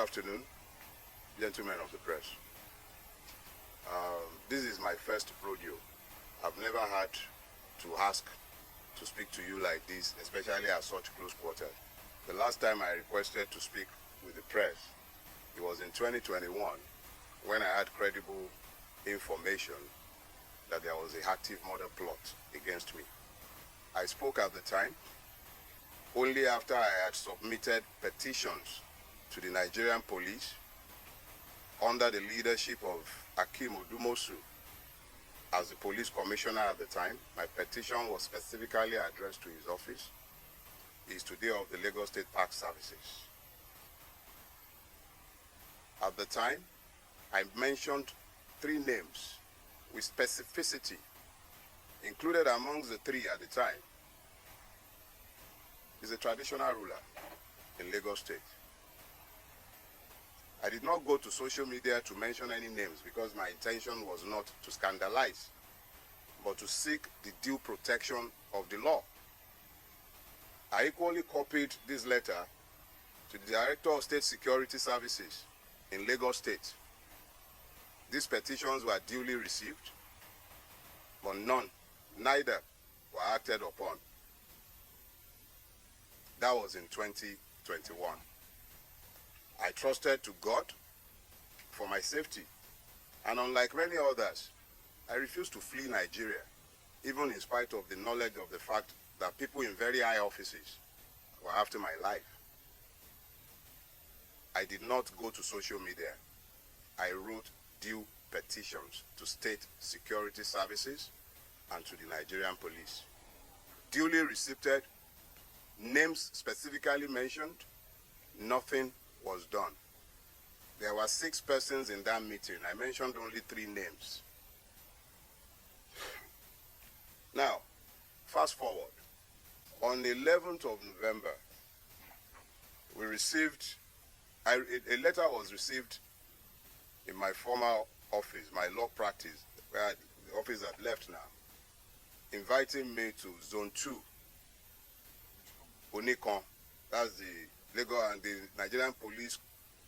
afternoon, gentlemen of the press. This is my first rodeo. I've never had to ask to speak to you like this, especially at such close quarters. The last time I requested to speak with the press, it was in 2021 when I had credible information that there was an active murder plot against me. I spoke at the time only after I had submitted petitions to the Nigerian police under the leadership of Hakeem Odumosu as the police commissioner at the time. My petition was specifically addressed to his office. He is today of the Lagos State Park Services. At the time, I mentioned 3 names with specificity. Included amongst the 3 at the time is a traditional ruler in Lagos State. I did not go to social media to mention any names because my intention was not to scandalize, but to seek the due protection of the law. I equally copied this letter to the Director of State Security Services in Lagos State. These petitions were duly received, but neither were acted upon. That was in 2021. I trusted to God for my safety, and unlike many others, I refused to flee Nigeria, even in spite of the knowledge of the fact that people in very high offices were after my life. I did not go to social media. I wrote due petitions to state security services and to the Nigerian police. Duly received, names specifically mentioned, nothing was done. There were 6 persons in that meeting. I mentioned only 3 names. Now, fast forward. On the 11th of November, we received, a letter was received in my former office, my law practice, where the office had left now, inviting me to Zone 2, Onikon. That's the Lagos and the Nigerian Police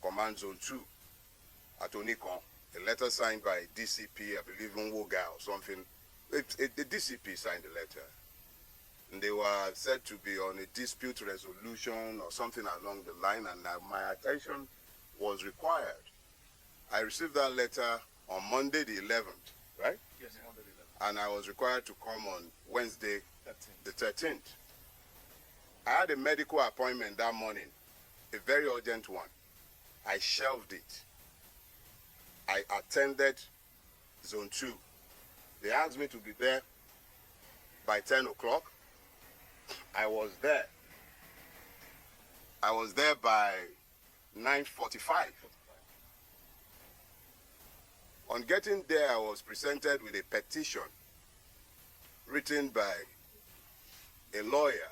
Command Zone 2 at Onikon. A letter signed by DCP, I believe Nwoga or something. The DCP signed the letter. And they were said to be on a dispute resolution or something along the line, and my attention was required. I received that letter on Monday the 11th, right? Yes, Monday the 11th. And I was required to come on Wednesday the 13th. I had a medical appointment that morning, a very urgent one. I shelved it. I attended Zone 2. They asked me to be there by 10 o'clock. I was there. I was there by 9:45. On getting there, I was presented with a petition written by a lawyer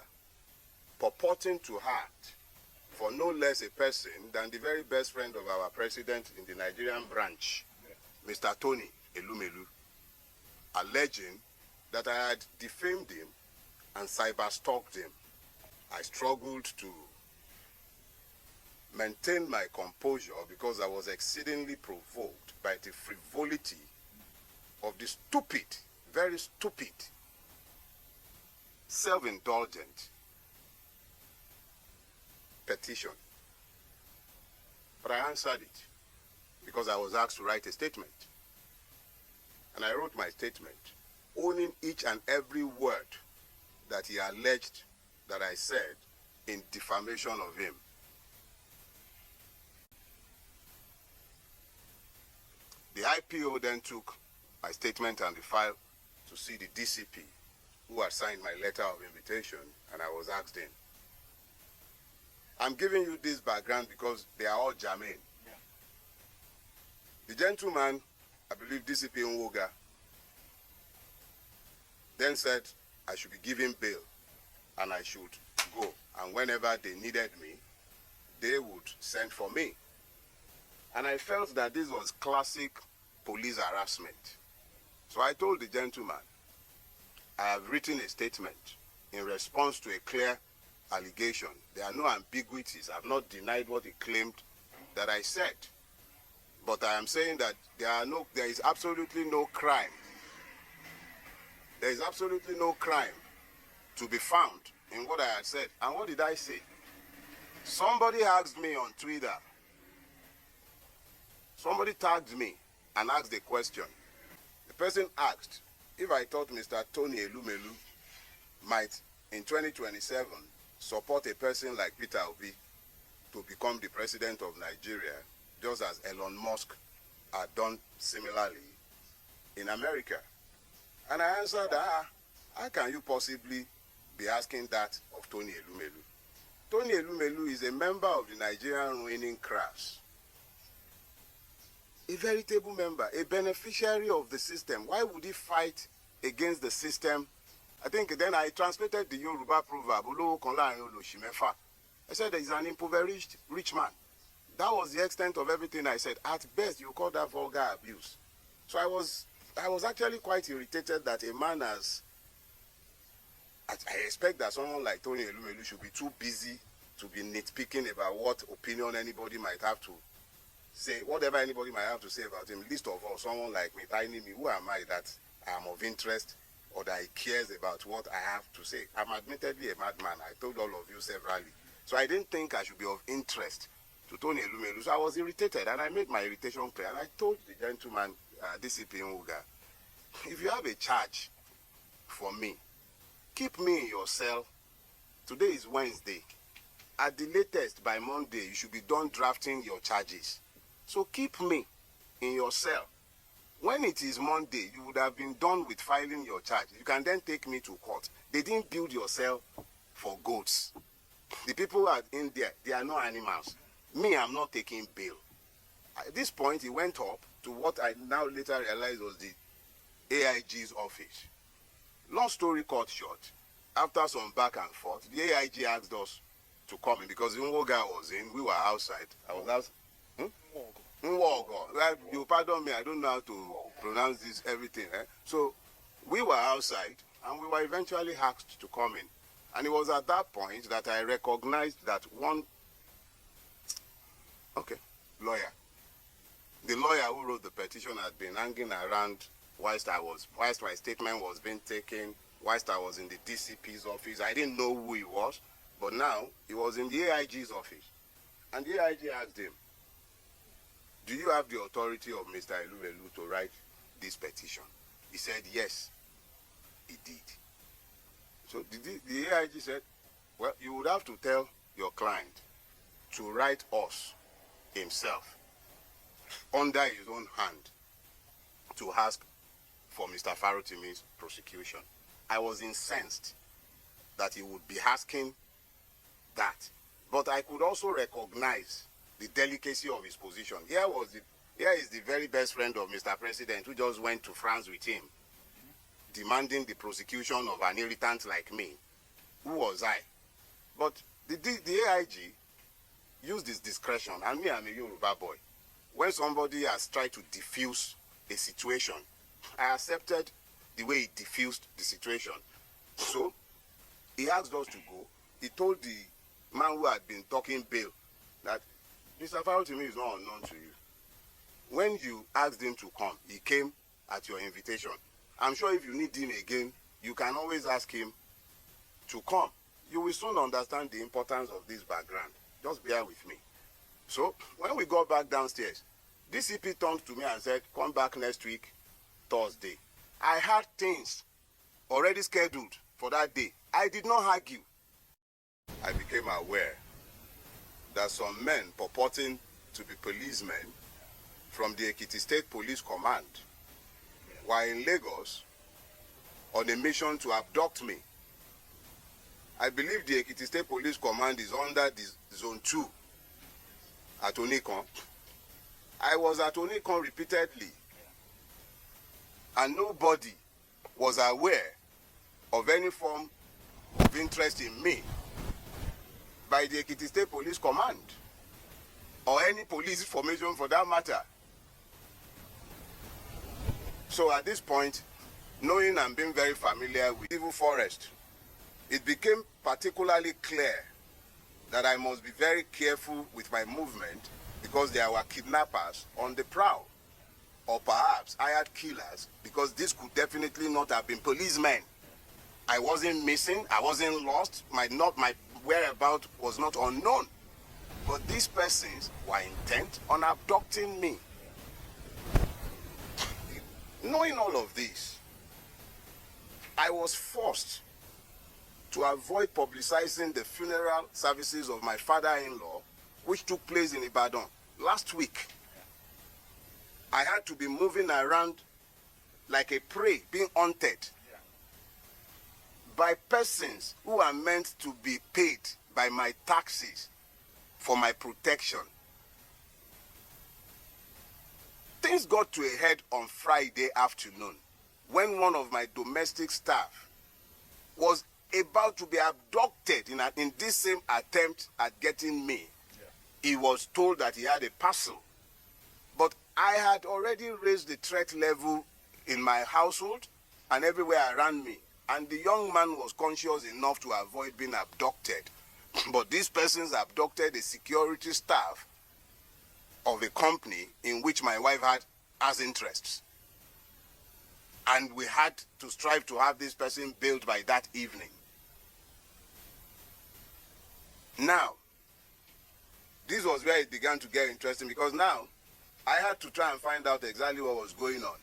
purporting to act for no less a person than the very best friend of our president in the Nigerian branch, Mr. Tony Elumelu, alleging that I had defamed him and cyber-stalked him. I struggled to maintain my composure because I was exceedingly provoked by the frivolity of the stupid, very stupid, self-indulgent petition. But I answered it because I was asked to write a statement. And I wrote my statement, owning each and every word that he alleged that I said in defamation of him. The IPO then took my statement and the file to see the DCP, who had signed my letter of invitation, and I was asked in. I'm giving you this background because they are all germane. Yeah. The gentleman, I believe DCP Nwoga, then said I should be given bail and I should go. And whenever they needed me, they would send for me. And I felt that this was classic police harassment. So I told the gentleman, I have written a statement in response to a clear allegation. There are no ambiguities. I have not denied what he claimed that I said. But I am saying that there is absolutely no crime. There is absolutely no crime to be found in what I had said. And what did I say? Somebody asked me on Twitter. Somebody tagged me and asked a question. The person asked if I thought Mr. Tony Elumelu might, in 2027, support a person like Peter Obi to become the president of Nigeria, just as Elon Musk had done similarly in America. And I answered, how can you possibly be asking that of Tony Elumelu? Tony Elumelu is a member of the Nigerian ruining class. A veritable member, a beneficiary of the system. Why would he fight against the system? I think then I translated the Yoruba proverb, I said he's an impoverished rich man. That was the extent of everything I said. At best, you call that vulgar abuse. So I was actually quite irritated that a man as... I expect that someone like Tony Elumelu should be too busy to be nitpicking about what opinion anybody might have to say, whatever anybody might have to say about him. Least of all, someone like me, tiny me, who am I that I am of interest or that he cares about what I have to say? I'm admittedly a madman. I told all of you severally. So I didn't think I should be of interest to Tony Elumelu. So I was irritated, and I made my irritation clear. And I told the gentleman, DCP Nwuga, if you have a charge for me, keep me in your cell. Today is Wednesday. At the latest, by Monday, you should be done drafting your charges. So keep me in your cell. When it is Monday, you would have been done with filing your charge. You can then take me to court. They didn't build your cell for goats. The people in there, they are not animals. Me, I'm not taking bail. At this point, he went up to what I now later realized was the AIG's office. Long story cut short, after some back and forth, the AIG asked us to come in because Nwuga was in, we were outside. I was outside. Well, you pardon me, I don't know how to pronounce this, everything. So we were outside and we were eventually asked to come in. And it was at that point that I recognized that lawyer. The lawyer who wrote the petition had been hanging around whilst my statement was being taken, whilst I was in the DCP's office. I didn't know who he was, but now he was in the AIG's office. And the AIG asked him, do you have the authority of Mr. Elumelu to write this petition? He said, yes, he did. So the AIG said, well, you would have to tell your client to write us himself under his own hand to ask for Mr. Farotimi's prosecution. I was incensed that he would be asking that. But I could also recognize the delicacy of his position. Here is the very best friend of Mr. President who just went to France with him, demanding the prosecution of an irritant like me. Who was I? But the AIG used his discretion, and me, I'm a Yoruba boy. When somebody has tried to diffuse a situation, I accepted the way he diffused the situation. So he asked us to go. He told the man who had been talking bail that Mr. Farotimi is not unknown to you. When you asked him to come, he came at your invitation. I'm sure if you need him again, you can always ask him to come. You will soon understand the importance of this background. Just bear with me. So when we got back downstairs, DCP turned to me and said, come back next week, Thursday. I had things already scheduled for that day. I did not argue. I became aware that some men purporting to be policemen from the Ekiti State Police Command were in Lagos on a mission to abduct me. I believe the Ekiti State Police Command is under the Zone 2 at Onikon. I was at Onikon repeatedly, and nobody was aware of any form of interest in me by the Ekiti State Police Command, or any police formation for that matter. So at this point, knowing and being very familiar with Civil Forest, it became particularly clear that I must be very careful with my movement because there were kidnappers on the prowl, or perhaps hired killers, because this could definitely not have been policemen. I wasn't missing, I wasn't lost, my whereabouts was not unknown. But these persons were intent on abducting me. Knowing all of this, I was forced to avoid publicizing the funeral services of my father-in-law, which took place in Ibadan last week. I had to be moving around like a prey, being hunted by persons who are meant to be paid by my taxes for my protection. Things got to a head on Friday afternoon when one of my domestic staff was about to be abducted in this same attempt at getting me. He was told that he had a parcel. But I had already raised the threat level in my household and everywhere around me. And the young man was conscious enough to avoid being abducted. But these persons abducted a security staff of a company in which my wife has interests. And we had to strive to have this person bailed by that evening. Now, this was where it began to get interesting, because now I had to try and find out exactly what was going on.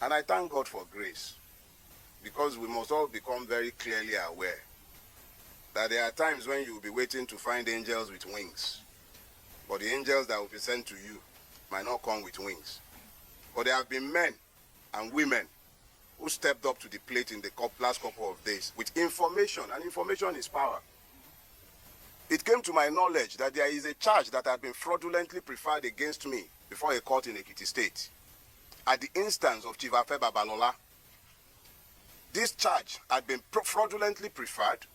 And I thank God for grace, because we must all become very clearly aware that there are times when you will be waiting to find angels with wings, but the angels that will be sent to you might not come with wings. But there have been men and women who stepped up to the plate in the last couple of days with information, and information is power. It came to my knowledge that there is a charge that had been fraudulently preferred against me before a court in Ekiti State at the instance of Chief Afe Babalola. This charge had been fraudulently preferred,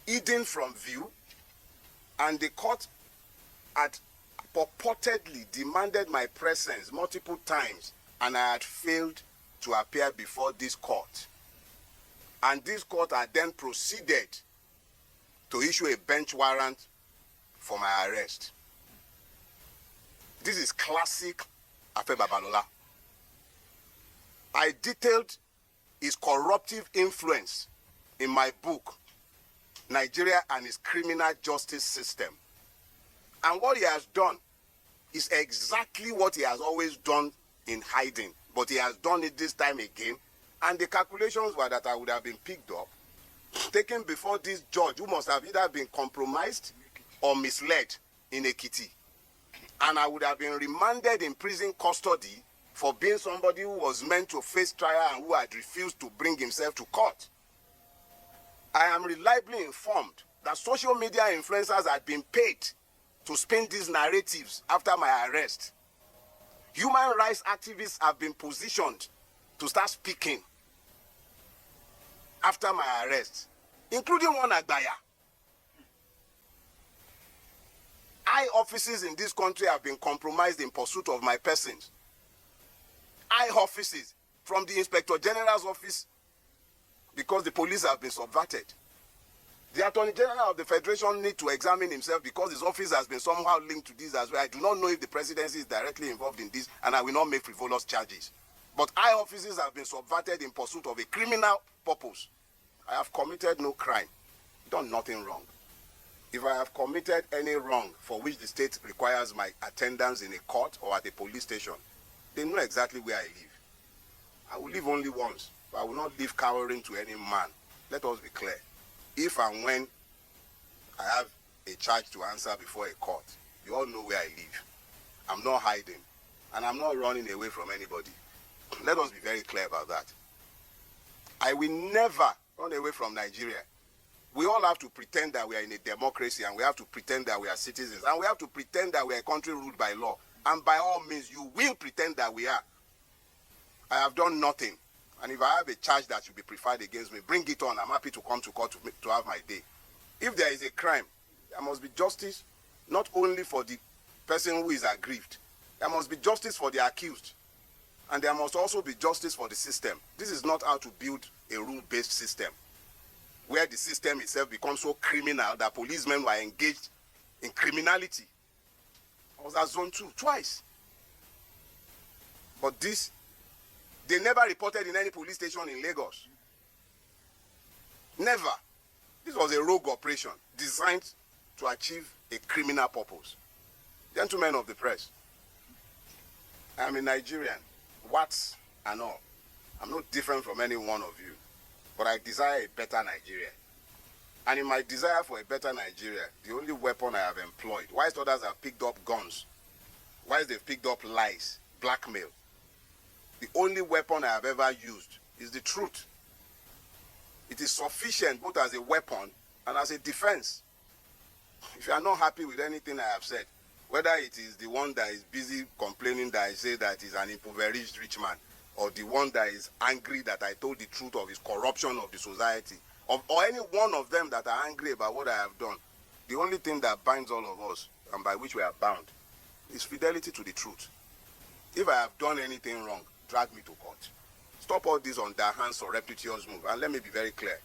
hidden from view, and the court had purportedly demanded my presence multiple times, and I had failed to appear before this court. And this court had then proceeded to issue a bench warrant for my arrest. This is classic Afe Babalola. I detailed his corruptive influence in my book, Nigeria and its Criminal Justice System. And what he has done is exactly what he has always done in hiding, but he has done it this time again. And the calculations were that I would have been picked up, taken before this judge who must have either been compromised or misled in Ekiti. And I would have been remanded in prison custody for being somebody who was meant to face trial and who had refused to bring himself to court. I am reliably informed that social media influencers had been paid to spin these narratives after my arrest. Human rights activists have been positioned to start speaking after my arrest, including one Agbaya. High offices in this country have been compromised in pursuit of my persons. High offices, from the Inspector General's office, because the police have been subverted. The Attorney General of the Federation needs to examine himself, because his office has been somehow linked to this as well. I do not know if the presidency is directly involved in this, and I will not make frivolous charges. But high offices have been subverted in pursuit of a criminal purpose. I have committed no crime, done nothing wrong. If I have committed any wrong for which the state requires my attendance in a court or at a police station, they know exactly where I live. I will live only once, but I will not live cowering to any man. Let us be clear. If and when I have a charge to answer before a court, you all know where I live. I'm not hiding, and I'm not running away from anybody. Let us be very clear about that. I will never run away from Nigeria. We all have to pretend that we are in a democracy, and we have to pretend that we are citizens, and we have to pretend that we are a country ruled by law. And by all means, you will pretend that we are. I have done nothing. And if I have a charge that should be preferred against me, bring it on. I'm happy to come to court to have my day. If there is a crime, there must be justice, not only for the person who is aggrieved. There must be justice for the accused. And there must also be justice for the system. This is not how to build a rule-based system, where the system itself becomes so criminal that policemen were engaged in criminality. I was at zone 2 twice. But this, they never reported in any police station in Lagos. Never. This was a rogue operation designed to achieve a criminal purpose. Gentlemen of the press, I'm a Nigerian, what and all. I'm not different from any one of you, but I desire a better Nigeria. And in my desire for a better Nigeria, the only weapon I have employed, whilst others have picked up guns, whilst they've picked up lies, blackmail, the only weapon I have ever used is the truth. It is sufficient both as a weapon and as a defense. If you are not happy with anything I have said, whether it is the one that is busy complaining that I say that he's an impoverished rich man, or the one that is angry that I told the truth of his corruption of the society, or any one of them that are angry about what I have done, the only thing that binds all of us, and by which we are bound, is fidelity to the truth. If I have done anything wrong, drag me to court. Stop all this underhand surreptitious move, and let me be very clear.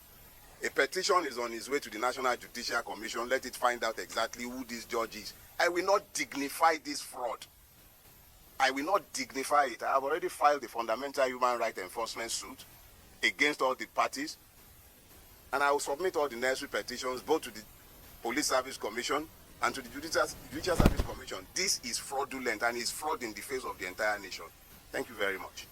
A petition is on its way to the National Judicial Commission. Let it find out exactly who this judge is. I will not dignify this fraud. I will not dignify it. I have already filed a fundamental human rights enforcement suit against all the parties, and I will submit all the necessary petitions both to the Police Service Commission and to the Judicial Service Commission. This is fraudulent and is fraud in the face of the entire nation. Thank you very much.